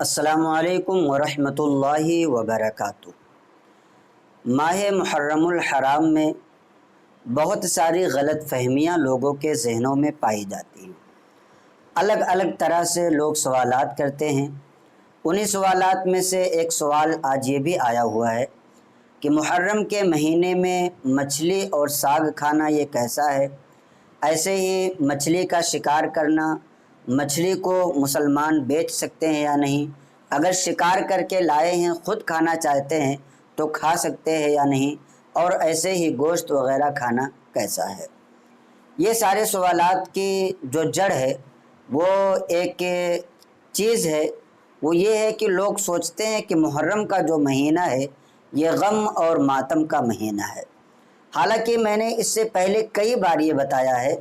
السلام علیکم ورحمۃ اللہ وبرکاتہ۔ ماہ محرم الحرام میں بہت ساری غلط فہمیاں لوگوں کے ذہنوں میں پائی جاتی ہیں۔ الگ الگ طرح سے لوگ سوالات کرتے ہیں۔ انہی سوالات میں سے ایک سوال آج یہ بھی آیا ہوا ہے کہ محرم کے مہینے میں مچھلی اور ساگ کھانا یہ کیسا ہے؟ ایسے ہی مچھلی کا شکار کرنا، مچھلی کو مسلمان بیچ سکتے ہیں یا نہیں؟ اگر شکار کر کے لائے ہیں، خود کھانا چاہتے ہیں تو کھا سکتے ہیں یا نہیں؟ اور ایسے ہی گوشت وغیرہ کھانا کیسا ہے؟ یہ سارے سوالات کی جو جڑ ہے وہ ایک چیز ہے، وہ یہ ہے کہ لوگ سوچتے ہیں کہ محرم کا جو مہینہ ہے یہ غم اور ماتم کا مہینہ ہے۔ حالانکہ میں نے اس سے پہلے کئی بار یہ بتایا ہے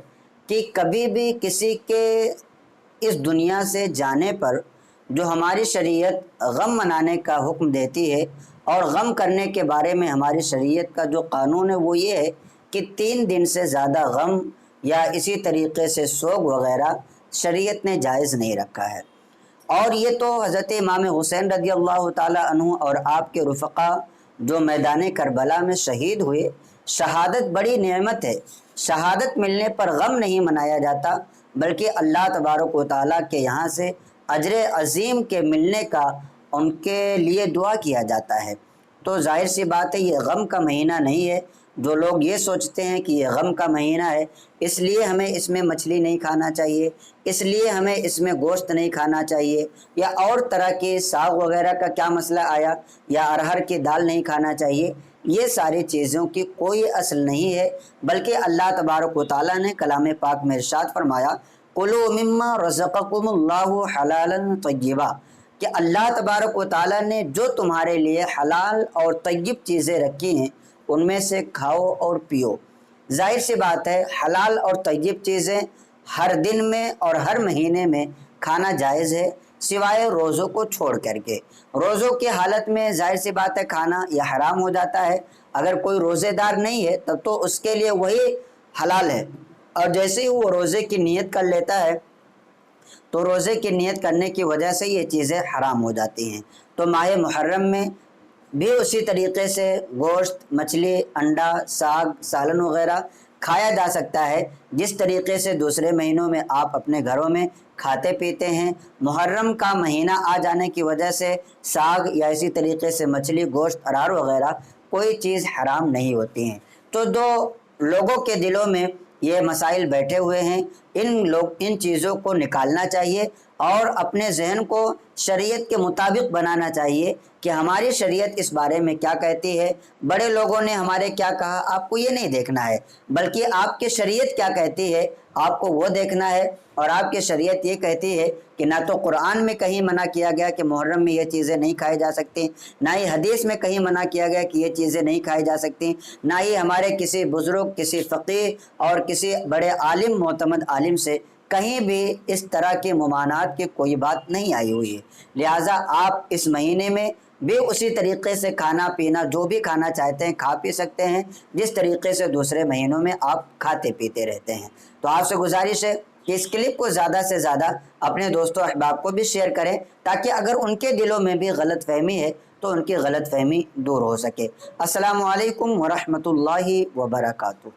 کہ کبھی بھی کسی کے اس دنیا سے جانے پر جو ہماری شریعت غم منانے کا حکم دیتی ہے، اور غم کرنے کے بارے میں ہماری شریعت کا جو قانون ہے وہ یہ ہے کہ 3 دن سے زیادہ غم یا اسی طریقے سے سوگ وغیرہ شریعت نے جائز نہیں رکھا ہے۔ اور یہ تو حضرت امام حسین رضی اللہ تعالی عنہ اور آپ کے رفقا جو میدان کربلا میں شہید ہوئے، شہادت بڑی نعمت ہے۔ شہادت ملنے پر غم نہیں منایا جاتا، بلکہ اللہ تبارک و تعالیٰ کے یہاں سے اجر عظیم کے ملنے کا ان کے لیے دعا کیا جاتا ہے۔ تو ظاہر سی بات ہے یہ غم کا مہینہ نہیں ہے۔ جو لوگ یہ سوچتے ہیں کہ یہ غم کا مہینہ ہے، اس لیے ہمیں اس میں مچھلی نہیں کھانا چاہیے، اس لیے ہمیں اس میں گوشت نہیں کھانا چاہیے، یا اور طرح کے ساگ وغیرہ کا کیا مسئلہ آیا، یا ارہر کی دال نہیں کھانا چاہیے، یہ ساری چیزوں کی کوئی اصل نہیں ہے، بلکہ اللہ تبارک و تعالیٰ نے کلام پاک میں ارشاد فرمایا کُلُوا مِمَّا رَزَقَكُمُ اللَّهُ حَلَالًا طَيِّبًا، کہ اللہ تبارک و تعالیٰ نے جو تمہارے لیے حلال اور طیب چیزیں رکھی ہیں ان میں سے کھاؤ اور پیو۔ ظاہر سی بات ہے حلال اور طیب چیزیں ہر دن میں اور ہر مہینے میں کھانا جائز ہے، سوائے روزوں کو چھوڑ کر کے۔ روزوں کی حالت میں ظاہر سی بات ہے کھانا یہ حرام ہو جاتا ہے۔ اگر کوئی روزے دار نہیں ہے تب تو اس کے لیے وہی حلال ہے، اور جیسے ہی وہ روزے کی نیت کر لیتا ہے تو روزے کی نیت کرنے کی وجہ سے یہ چیزیں حرام ہو جاتی ہیں۔ تو ماہ محرم میں بھی اسی طریقے سے گوشت، مچھلی، انڈا، ساگ، سالن وغیرہ کھایا جا سکتا ہے، جس طریقے سے دوسرے مہینوں میں آپ اپنے گھروں میں کھاتے پیتے ہیں۔ محرم کا مہینہ آ جانے کی وجہ سے ساگ یا اسی طریقے سے مچھلی، گوشت، ارہر وغیرہ کوئی چیز حرام نہیں ہوتی ہیں۔ تو جو لوگوں کے دلوں میں یہ مسائل بیٹھے ہوئے ہیں، ان چیزوں کو نکالنا چاہیے اور اپنے ذہن کو شریعت کے مطابق بنانا چاہیے کہ ہماری شریعت اس بارے میں کیا کہتی ہے، بڑے لوگوں نے ہمارے کیا کہا، آپ کو یہ نہیں دیکھنا ہے، بلکہ آپ کی شریعت کیا کہتی ہے آپ کو وہ دیکھنا ہے۔ اور آپ کی شریعت یہ کہتی ہے کہ نہ تو قرآن میں کہیں منع کیا گیا کہ محرم میں یہ چیزیں نہیں کھائی جا سکتی، نہ ہی حدیث میں کہیں منع کیا گیا کہ یہ چیزیں نہیں کھائی جا سکتی، نہ ہی ہمارے کسی بزرگ، کسی فقیہ اور کسی بڑے عالم، معتمد عالم سے کہیں بھی اس طرح کے ممانعات کی کوئی بات نہیں آئی ہوئی ہے۔ لہٰذا آپ اس مہینے میں بھی اسی طریقے سے کھانا پینا جو بھی کھانا چاہتے ہیں کھا پی سکتے ہیں، جس طریقے سے دوسرے مہینوں میں آپ کھاتے پیتے رہتے ہیں۔ تو آپ سے گزارش ہے کہ اس کلپ کو زیادہ سے زیادہ اپنے دوستوں احباب کو بھی شیئر کریں، تاکہ اگر ان کے دلوں میں بھی غلط فہمی ہے تو ان کی غلط فہمی دور ہو سکے۔ السلام علیکم ورحمۃ اللہ وبرکاتہ۔